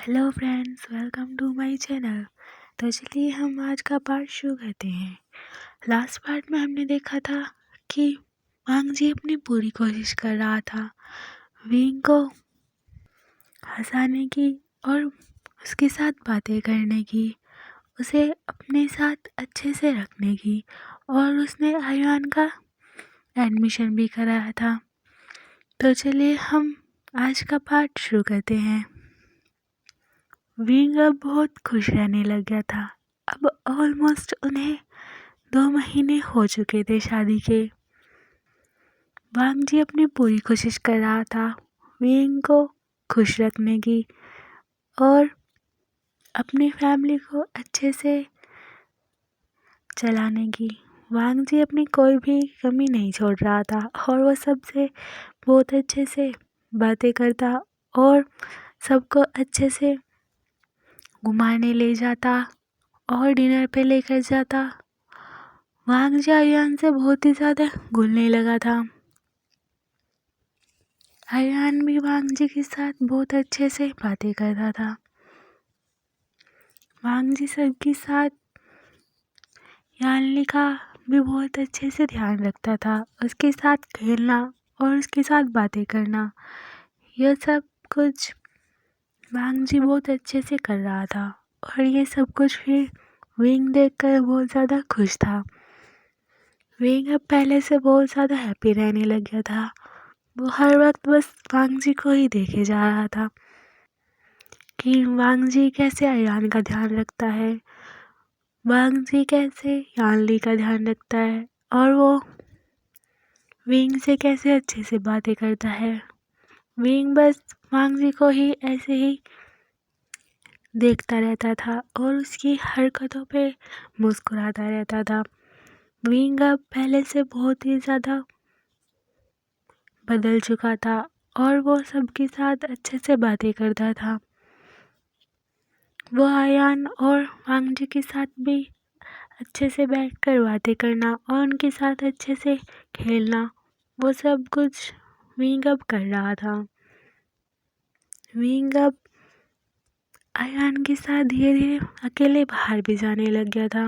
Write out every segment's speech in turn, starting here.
Hello friends, welcome to my channel. तो चलिए हम आज का पार्ट शुरू करते हैं। लास्ट पार्ट में हमने देखा था कि वांग जी अपनी पूरी कोशिश कर रहा था विंग को हंसाने की और उसके साथ बातें करने की, उसे अपने साथ अच्छे से रखने की, और उसने आयुआन का एडमिशन भी कराया था। तो चलिए हम आज का पार्ट शुरू करते हैं। विंग अब बहुत खुश रहने लग गया था। अब ऑलमोस्ट उन्हें 2 महीने हो चुके थे शादी के। वांग जी अपनी पूरी कोशिश कर रहा था विंग को खुश रखने की और अपनी फैमिली को अच्छे से चलाने की। वांग जी अपनी कोई भी कमी नहीं छोड़ रहा था और वो सबसे बहुत अच्छे से बातें करता और सबको अच्छे से घुमाने ले जाता और डिनर पे लेकर जाता। वांग जी आयुआन से बहुत ही ज़्यादा घुलने लगा था। आयुआन भी वांग जी के साथ बहुत अच्छे से बातें करता था। वांग जी सबके साथ यानली का भी बहुत अच्छे से ध्यान रखता था। उसके साथ खेलना और उसके साथ बातें करना, यह सब कुछ वांग जी बहुत अच्छे से कर रहा था। और ये सब कुछ फिर विंग देखकर बहुत ज़्यादा खुश था। विंग अब पहले से बहुत ज़्यादा हैप्पी रहने लग गया था। वो हर वक्त बस वांग जी को ही देखे जा रहा था कि वांग जी कैसे आयुआन का ध्यान रखता है, वांग जी कैसे यानली का ध्यान रखता है, और वो विंग से कैसे अच्छे से बातें करता है। विंग बस वांग जी को ही ऐसे ही देखता रहता था और उसकी हरकतों पे मुस्कुराता रहता था। विंग अब पहले से बहुत ही ज़्यादा बदल चुका था और वो सबके साथ अच्छे से बातें करता था। वो आयुआन और वांग जी के साथ भी अच्छे से बैठकर बातें करना और उनके साथ अच्छे से खेलना, वो सब कुछ विंग अब कर रहा था। विंग अब आयुआन के साथ धीरे धीरे अकेले बाहर भी जाने लग गया था,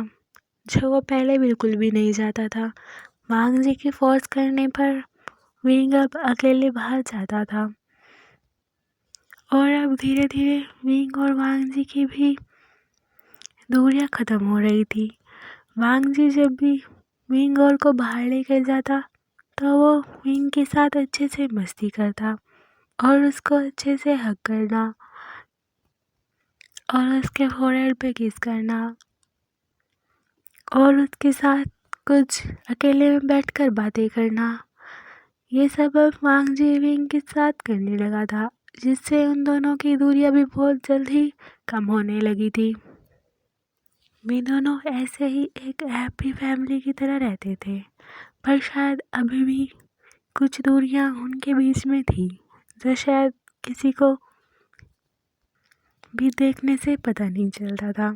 जो वो पहले बिल्कुल भी नहीं जाता था। वांग जी की फोर्स करने पर विंग अब अकेले बाहर जाता था और अब धीरे धीरे विंग और वांग जी की भी दूरियां ख़त्म हो रही थी। वांग जी जब भी विंग और को बाहर लेकर जाता तो वो विंग के साथ अच्छे से मस्ती करता और उसको अच्छे से हग करना और उसके फोrehead पे किस करना और उसके साथ कुछ अकेले में बैठकर बातें करना, ये सब अब वांग जी विंग के साथ करने लगा था, जिससे उन दोनों की दूरियां भी बहुत जल्द ही कम होने लगी थी। वे दोनों ऐसे ही एक हैप्पी फैमिली की तरह रहते थे, पर शायद अभी भी कुछ दूरियां उनके बीच में थी जो शायद किसी को भी देखने से पता नहीं चलता था।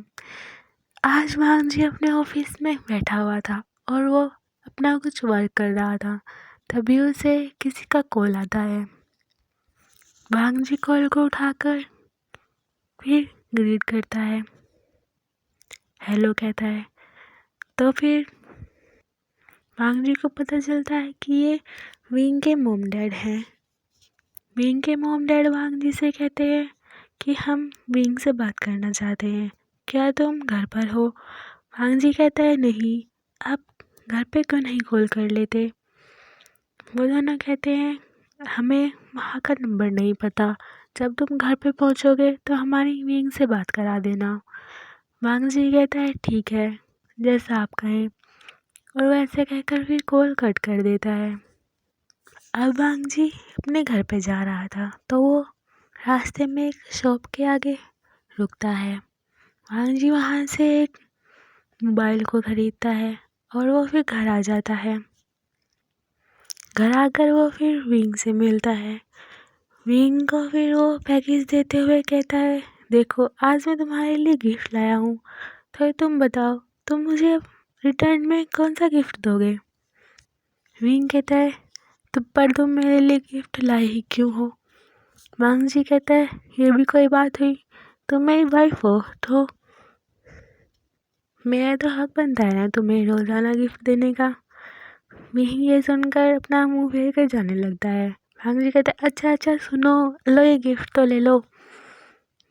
आज वांग जी अपने ऑफिस में बैठा हुआ था और वो अपना कुछ वर्क कर रहा था, तभी उसे किसी का कॉल आता है। वांग जी कॉल को उठाकर फिर ग्रीट करता है, हेलो कहता है। तो फिर वांग जी को पता चलता है कि ये विंग के मॉम डैड हैं। विंग के मॉम डैड वांग जी से कहते हैं कि हम विंग से बात करना चाहते हैं, क्या तुम घर पर हो? वांग जी कहता है नहीं, आप घर पे क्यों नहीं कॉल कर लेते? वो दोनों कहते हैं हमें वहाँ का नंबर नहीं पता, जब तुम घर पे पहुँचोगे तो हमारी विंग से बात करा देना। वांग जी कहता है ठीक है, जैसा आप कहें, और वो ऐसे कहकर फिर कॉल कट कर देता है। अब वांग जी अपने घर पे जा रहा था तो वो रास्ते में एक शॉप के आगे रुकता है। वांग जी वहाँ से एक मोबाइल को खरीदता है और वो फिर घर आ जाता है। घर आकर वो फिर विंग से मिलता है। विंग को फिर वो पैकेज देते हुए कहता है, देखो आज मैं तुम्हारे लिए गिफ्ट लाया हूँ, तो तुम बताओ तुम मुझे रिटर्न में कौन सा गिफ्ट दोगे? विंग कहता है पर तुम मेरे लिए गिफ्ट लाए ही क्यों हो? वांग जी कहता है ये भी कोई बात हुई, तुम मेरी वाइफ हो तो मेरा तो हक बनता है ना तुम्हें रोज़ाना गिफ्ट देने का। विंग ये सुनकर अपना मुंह फेर कर जाने लगता है। भांग जी कहते अच्छा अच्छा सुनो, लो ये गिफ्ट तो ले लो।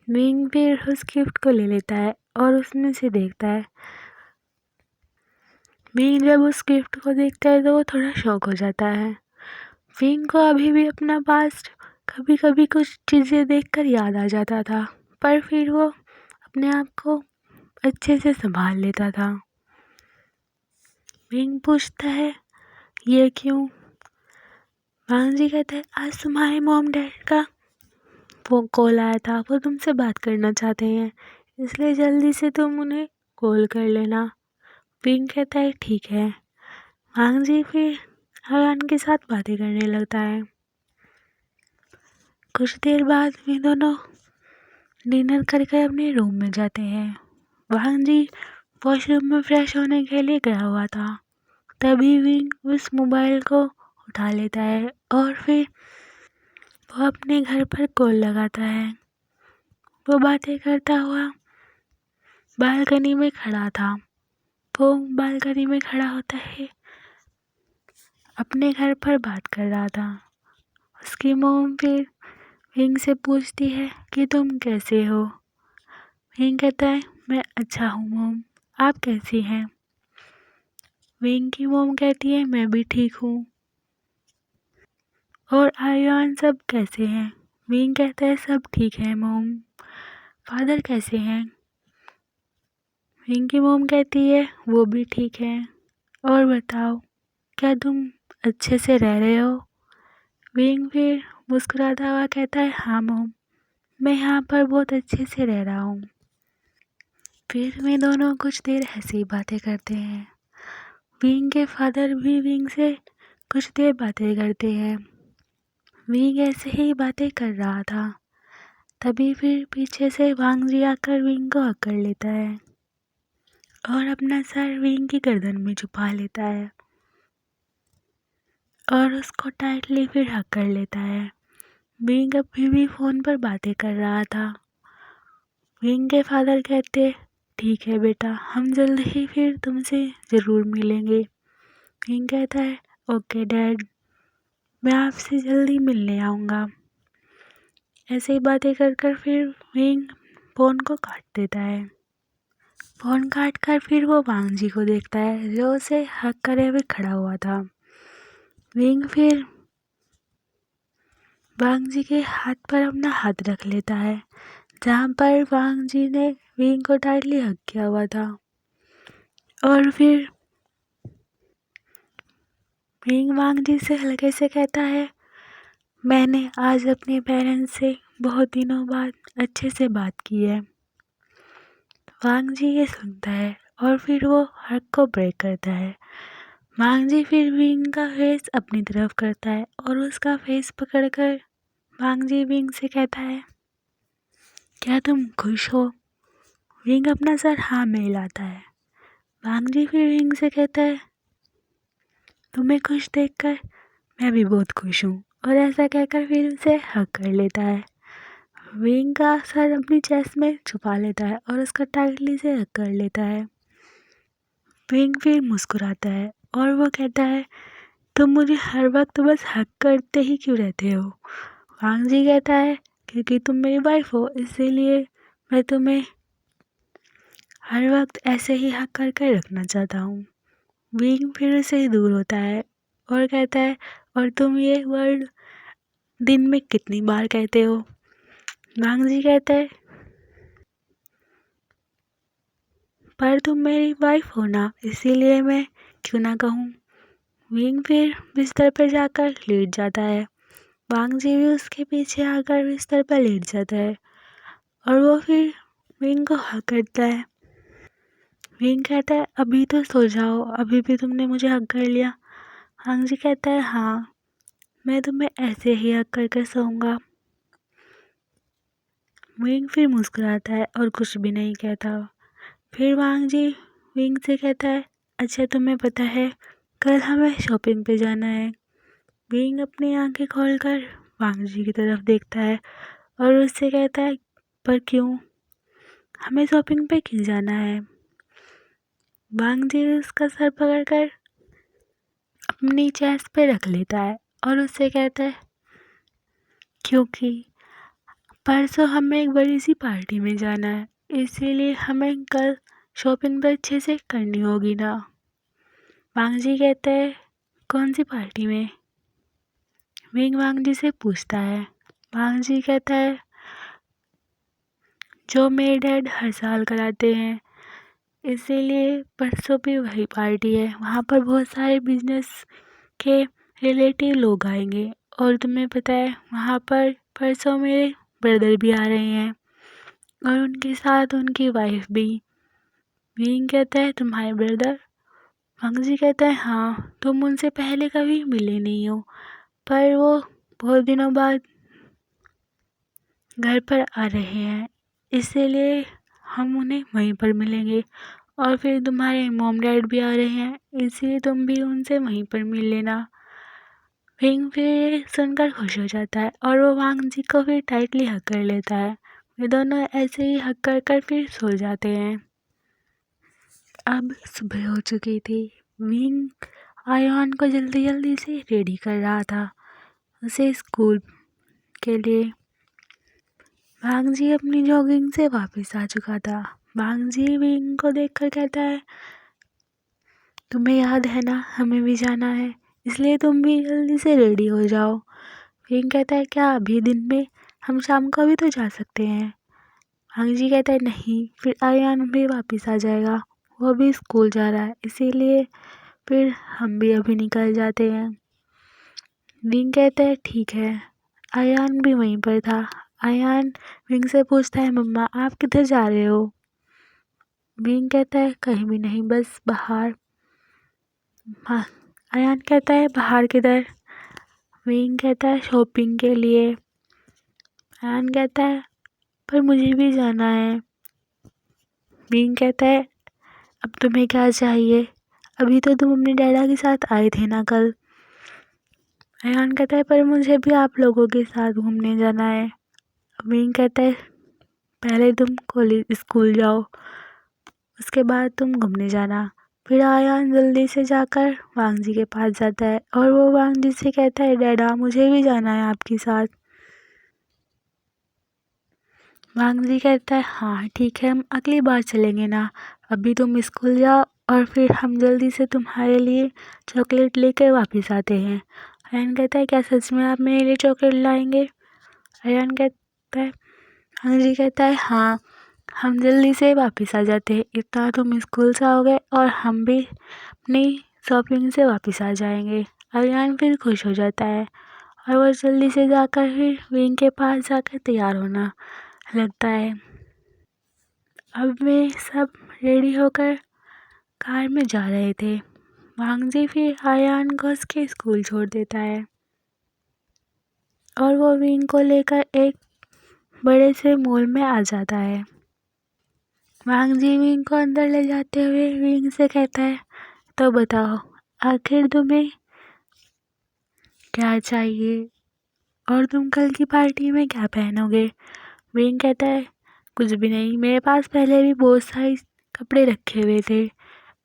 विंग फिर उस गिफ्ट को ले लेता है और उसमें से देखता है। विंग जब उस गिफ्ट को देखता है तो वो थोड़ा शॉक हो जाता है। विंग को अभी भी अपना पास्ट कभी कभी कुछ चीज़ें देखकर याद आ जाता था, पर फिर वो अपने आप को अच्छे से संभाल लेता था। विंग पूछता है ये क्यों? भांग जी कहते हैं आज तुम्हारे मॉम डैड का वो कॉल आया था, वो तुमसे बात करना चाहते हैं, इसलिए जल्दी से तुम उन्हें कॉल कर लेना। विंग कहता है ठीक है। भांग जी फिर अयान के साथ बातें करने लगता है। कुछ देर बाद वे दोनों डिनर करके अपने रूम में जाते हैं। भांग जी वॉशरूम में फ्रेश होने के लिए गया हुआ था, तभी विंग उस मोबाइल को उठा लेता है और फिर वो अपने घर पर कॉल लगाता है। वो बातें करता हुआ बालकनी में खड़ा था। वो बालकनी में खड़ा होता है, अपने घर पर बात कर रहा था। उसकी मॉम फिर विंग से पूछती है कि तुम कैसे हो? विंग कहता है मैं अच्छा हूँ मॉम, आप कैसी हैं? विंग की मॉम कहती है मैं भी ठीक हूँ। और आर्यन सब कैसे हैं? विंग कहता है सब ठीक है मॉम। फादर कैसे हैं? विंग की मॉम कहती है वो भी ठीक है। और बताओ क्या तुम अच्छे से रह रहे हो? विंग फिर मुस्कुराता हुआ कहता है हाँ मॉम, मैं यहाँ पर बहुत अच्छे से रह रहा हूँ। फिर वे दोनों कुछ देर ऐसी बातें करते हैं। विंग के फादर भी विंग से कुछ देर बातें करते हैं। विंग ऐसे ही बातें कर रहा था, तभी फिर पीछे से वांग जी आकर विंग को अकड़ लेता है और अपना सर विंग की गर्दन में छुपा लेता है और उसको टाइटली फिर हक कर लेता है। विंग अभी भी फ़ोन पर बातें कर रहा था। विंग के फादर कहते ठीक है बेटा, हम जल्द ही फिर तुमसे ज़रूर मिलेंगे। विंग कहता है ओके डैड, मैं आपसे जल्दी मिलने आऊँगा। ऐसे ही बातें कर कर फिर विंग फ़ोन को काट देता है। फ़ोन काट कर फिर वो वांग जी को देखता है जो उसे हक करे हुए खड़ा हुआ था। विंग फिर वांग जी के हाथ पर अपना हाथ रख लेता है जहाँ पर वांग जी ने विंग को टाइटली हक किया हुआ था। और फिर विंग वांग जी से हल्के से कहता है मैंने आज अपने पेरेंट्स से बहुत दिनों बाद अच्छे से बात की है। वांग जी ये सुनता है और फिर वो हक को ब्रेक करता है। वांग जी फिर विंग का फेस अपनी तरफ करता है और उसका फेस पकड़कर वांग जी विंग से कहता है क्या तुम खुश हो? विंग अपना सर हाँ में हिलाता है। वांग जी फिर विंग से कहता है तुम्हें खुश देखकर मैं भी बहुत खुश हूँ, और ऐसा कहकर फिर उसे हक कर लेता है। विंग का सर अपनी चेस्ट में छुपा लेता है और उसका टाइटली से हक कर लेता है। विंग फिर मुस्कुराता है और वो कहता है तुम मुझे हर वक्त बस हक करते ही क्यों रहते हो? वांग जी कहता है क्योंकि तुम मेरी वाइफ हो, इसीलिए मैं तुम्हें हर वक्त ऐसे ही हक करके रखना चाहता हूँ। विंग फिर उससे दूर होता है और कहता है और तुम ये वर्ड दिन में कितनी बार कहते हो? वांग जी कहता है पर तुम मेरी वाइफ हो ना, इसीलिए मैं क्यों ना कहूँ। विंग फिर बिस्तर पर जाकर लेट जाता है। वांग जी भी उसके पीछे आकर बिस्तर पर लेट जाता है और वो फिर विंग को हक करता है। विंग कहता है अभी तो सो जाओ, अभी भी तुमने मुझे हक कर लिया। वांग जी कहता है हाँ, मैं तुम्हें ऐसे ही हक करके सोऊंगा। विंग फिर मुस्कुराता है और कुछ भी नहीं कहता। फिर वांग जी विंग से कहता है अच्छा तुम्हें पता है कल हमें शॉपिंग पे जाना है। विंग अपनी आंखें खोलकर वांग जी की तरफ देखता है और उससे कहता है पर क्यों? हमें शॉपिंग पे क्यों जाना है? वांग जी उसका सर पकड़कर अपनी चेस्ट पे रख लेता है और उससे कहता है, क्योंकि परसों हमें एक बड़ी सी पार्टी में जाना है, इसीलिए हमें कल शॉपिंग भी अच्छे से करनी होगी ना। वांग जी कहते हैं, कौन सी पार्टी में? विंग वांग जी से पूछता है। वांग जी कहता है, जो मेरे डैड हर साल कराते हैं, इसीलिए परसों भी वही पार्टी है। वहाँ पर बहुत सारे बिजनेस के रिलेटिव लोग आएंगे और तुम्हें पता है वहाँ पर परसों मेरे ब्रदर भी आ रहे हैं और उनके साथ उनकी वाइफ भी। विंग कहता है, तुम्हारे ब्रदर? वांग जी कहता है, हाँ, तुम उनसे पहले कभी मिले नहीं हो, पर वो बहुत दिनों बाद घर पर आ रहे हैं, इसीलिए हम उन्हें वहीं पर मिलेंगे। और फिर तुम्हारे मॉम डैड भी आ रहे हैं, इसलिए तुम भी उनसे वहीं पर मिल लेना। विंग फिर सुनकर खुश हो जाता है और वो वांग जी को फिर टाइटली हग कर लेता है। वे दोनों ऐसे ही हग कर कर फिर सो जाते हैं। अब सुबह हो चुकी थी। विंग आयान को जल्दी जल्दी से रेडी कर रहा था उसे स्कूल के लिए। वांग जी अपनी जॉगिंग से वापस आ चुका था। वांग जी विंग को देखकर कहता है, तुम्हें याद है ना, हमें भी जाना है, इसलिए तुम भी जल्दी से रेडी हो जाओ। विंग कहता है, क्या अभी दिन में? हम शाम को भी तो जा सकते हैं। वांग जी कहता है, नहीं, फिर आयान भी वापस आ जाएगा, वो भी स्कूल जा रहा है, इसीलिए फिर हम भी अभी निकल जाते हैं। विंग कहता है, ठीक है। आयान भी वहीं पर था। आयान विंग से पूछता है, मम्मा आप किधर जा रहे हो? विंग कहता है, कहीं भी नहीं, बस बाहर। हाँ, आयान कहता है, बाहर किधर? विंग कहता है, शॉपिंग के लिए। आयान कहता है, पर मुझे भी जाना है। विंग कहता है, अब तुम्हें क्या चाहिए? अभी तो तुम अपने डैडा के साथ आए थे ना कल। आयान कहता है, पर मुझे भी आप लोगों के साथ घूमने जाना है। विंग कहता है, पहले तुम कॉलेज स्कूल जाओ, उसके बाद तुम घूमने जाना। फिर आयान जल्दी से जाकर वांग जी के पास जाता है और वो वांग जी से कहता है, डैडा मुझे भी जाना है आपके साथ। वांग जी कहता है, हाँ ठीक है, हम अगली बार चलेंगे ना, अभी तुम स्कूल जाओ और फिर हम जल्दी से तुम्हारे लिए चॉकलेट लेकर वापस आते हैं। आयान कहता है, क्या सच में आप मेरे लिए चॉकलेट लाएंगे? आयान कहता है, वांग जी कहता है, हाँ, हम जल्दी से वापस आ जाते हैं, इतना तुम स्कूल से आओगे और हम भी अपनी शॉपिंग से वापस आ जाएंगे। आयान फिर खुश हो जाता है और वो जल्दी से जाकर फिर विंग के पास जाकर तैयार होना लगता है। अब वे सब रेडी होकर कार में जा रहे थे। वांग जी फिर आयान को उसके स्कूल छोड़ देता है और वो विंग को लेकर एक बड़े से मॉल में आ जाता है। वांग जी विंग को अंदर ले जाते हुए विंग से कहता है, तो बताओ आखिर तुम्हें क्या चाहिए और तुम कल की पार्टी में क्या पहनोगे? विंग कहता है, कुछ भी नहीं, मेरे पास पहले भी बहुत सारे कपड़े रखे हुए थे,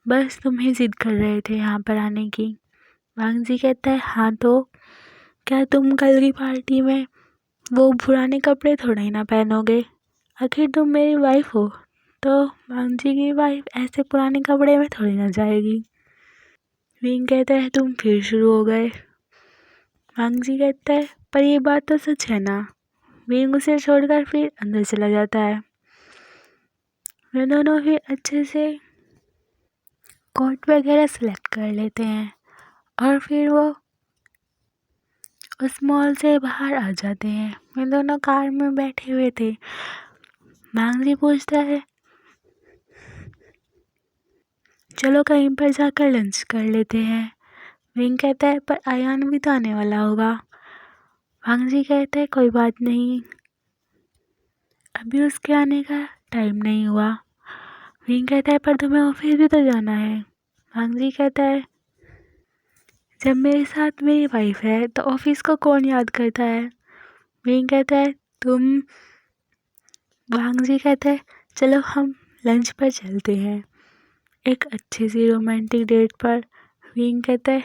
बस तुम ही जिद कर रहे थे यहाँ पर आने की। वांग जी कहता है, हाँ तो क्या तुम कल की पार्टी में वो पुराने कपड़े थोड़ा ही ना पहनोगे? आखिर तुम मेरी वाइफ हो, तो वांग जी की वाइफ ऐसे पुराने कपड़े में थोड़ी ना जाएगी। विंग कहता है, तुम फिर शुरू हो गए। वांग जी कहता है, पर ये बात तो सच है ना। विंग उसे छोड़कर फिर अंदर चला जाता है। वे दोनों फिर अच्छे से कोट वगैरह सेलेक्ट कर लेते हैं और फिर वो उस मॉल से बाहर आ जाते हैं। वे दोनों कार में बैठे हुए थे। वांग जी पूछता है, चलो कहीं पर जाकर लंच कर लेते हैं। विंग कहता है, पर आयान भी तो आने वाला होगा। वांग जी कहता है, कोई बात नहीं, अभी उसके आने का टाइम नहीं हुआ। विंग कहता है, पर तुम्हें ऑफिस भी तो जाना है। वांग जी कहता है, जब मेरे साथ मेरी वाइफ है तो ऑफिस को कौन याद करता है? विंग कहता है, तुम। वांग जी कहता है, चलो हम लंच पर चलते हैं, एक अच्छी सी रोमांटिक डेट पर। विंग कहता है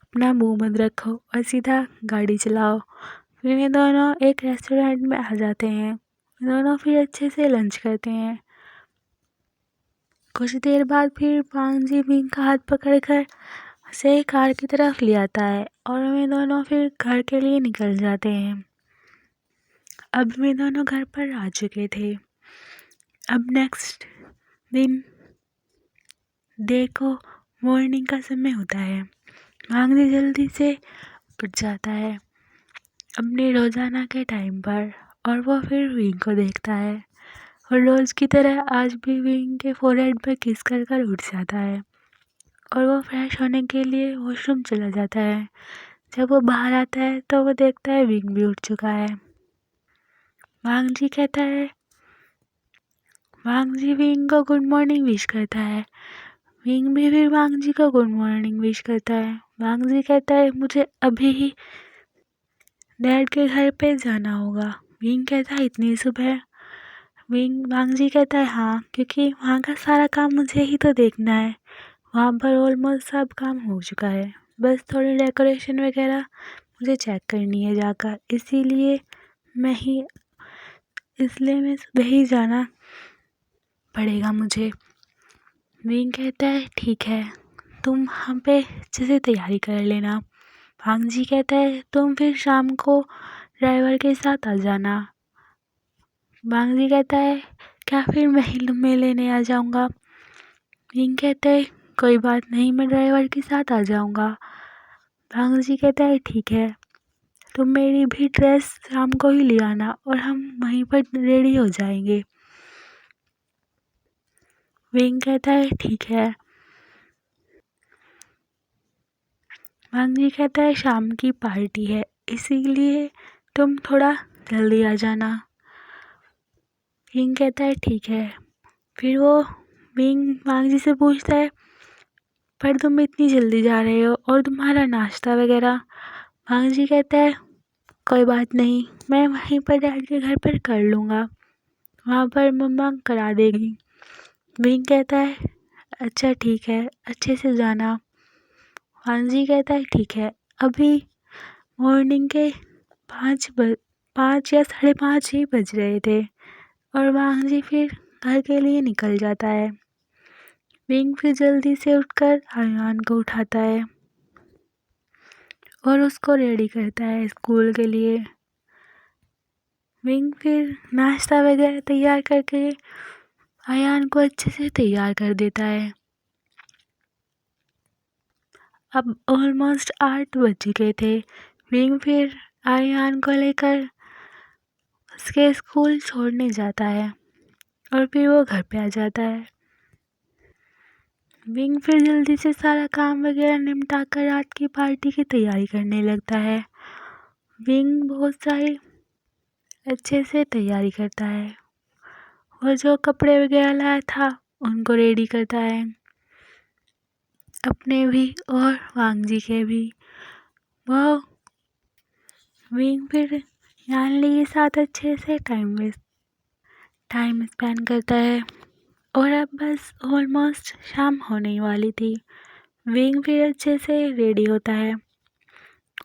अपना मुंह बंद रखो और सीधा गाड़ी चलाओ। फिर ये दोनों एक रेस्टोरेंट में आ जाते हैं। दोनों फिर अच्छे से लंच करते हैं। कुछ देर बाद फिर पांग जी विंग का हाथ पकड़कर उसे कार की तरफ ले आता है और वे दोनों फिर घर के लिए निकल जाते हैं। अब वे दोनों घर पर आ चुके थे। अब नेक्स्ट दिन डे को मॉर्निंग का समय होता है। मांगली जल्दी से उठ जाता है अपने रोजाना के टाइम पर और वो फिर विंग को देखता है और रोज की तरह आज भी विंग के फोरहेड पर किस कर कर उठ जाता है और वो फ्रेश होने के लिए वॉशरूम चला जाता है। जब वो बाहर आता है तो वो देखता है विंग भी उठ चुका है। वांग जी कहता है, वांग जी विंग को गुड मॉर्निंग विश करता है। विंग भी फिर वांग जी को गुड मॉर्निंग विश करता है। वांग जी कहता है मुझे अभी ही डैड के घर पे जाना होगा। विंग कहता है इतनी सुबह? वांग जी कहता है हाँ, क्योंकि वहाँ का सारा काम मुझे ही तो देखना है। वहाँ पर ऑलमोस्ट सब काम हो चुका है, बस थोड़ी डेकोरेशन वगैरह मुझे चेक करनी है जाकर, इसलिए मैं सुबह ही जाना पड़ेगा मुझे। विंग कहता है ठीक है, तुम वहाँ पे अच्छे से तैयारी कर लेना। वांग जी कहता है तुम फिर शाम को ड्राइवर के साथ आ जाना। वांग जी कहता है क्या फिर मैं ही तुम्हें लेने आ जाऊँगा? विंग कहता है कोई बात नहीं, मैं ड्राइवर के साथ आ जाऊँगा। वांग जी कहता है ठीक है, तुम मेरी भी ड्रेस शाम को ही ले आना और हम वहीं पर रेडी हो जाएंगे। विंग कहता है ठीक है। वांग जी कहता है शाम की पार्टी है, इसीलिए तुम थोड़ा जल्दी आ जाना। विंग कहता है ठीक है। फिर वो विंग वांग जी से पूछता है पर तुम इतनी जल्दी जा रहे हो और तुम्हारा नाश्ता वगैरह? वांग जी कहता है कोई बात नहीं, मैं वहीं पर डैड के घर पर कर लूँगा, वहाँ पर मम्मा करा देगी। विंग कहता है अच्छा ठीक है, अच्छे से जाना। वांग जी कहता है ठीक है। अभी मॉर्निंग के 5 या 5:30 ही बज रहे थे और वांग जी फिर घर के लिए निकल जाता है। विंग फिर जल्दी से उठकर आयान को उठाता है और उसको रेडी करता है स्कूल के लिए। विंग फिर नाश्ता वगैरह तैयार करके आयान को अच्छे से तैयार कर देता है। अब ऑलमोस्ट 8 बज चुके थे। विंग फिर आयान को लेकर उसके स्कूल छोड़ने जाता है और फिर वो घर पे आ जाता है। विंग फिर जल्दी से सारा काम वगैरह निपटा कर रात की पार्टी की तैयारी करने लगता है। विंग बहुत सारी अच्छे से तैयारी करता है और जो कपड़े वगैरह लाया था उनको रेडी करता है, अपने भी और वांग जी के भी। वो विंग फिर यानली के साथ अच्छे से टाइम स्पेंड करता है और अब बस ऑलमोस्ट शाम होने वाली थी। विंग फिर अच्छे से रेडी होता है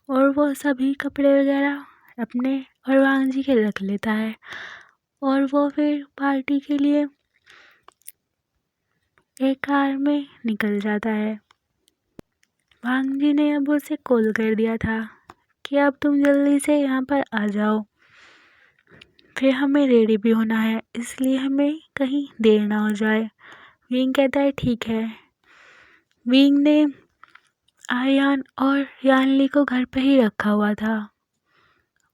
और वो सभी कपड़े वगैरह अपने और वांग जी के रख लेता है और वो फिर पार्टी के लिए एक कार में निकल जाता है। वांग जी ने अब उसे कॉल कर दिया था कि अब तुम जल्दी से यहाँ पर आ जाओ, फिर हमें रेडी भी होना है, इसलिए हमें कहीं देर ना हो जाए। विंग कहता है ठीक है। विंग ने आयान और यानली को घर पे ही रखा हुआ था।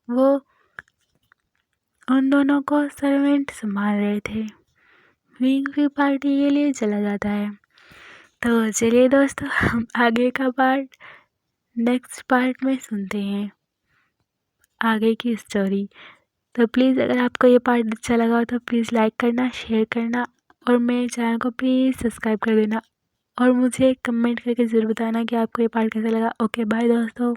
वो उन दोनों को सर्वेंट संभाल रहे थे। विंग भी पार्टी के लिए चला जाता है। तो चलिए दोस्तों, हम आगे का पार्ट नेक्स्ट पार्ट में सुनते हैं, आगे की स्टोरी। तो प्लीज़ अगर आपको ये पार्ट अच्छा लगा हो तो प्लीज़ लाइक करना, शेयर करना और मेरे चैनल को प्लीज़ सब्सक्राइब कर देना और मुझे कमेंट करके ज़रूर बताना कि आपको ये पार्ट कैसा लगा। ओके बाय दोस्तों।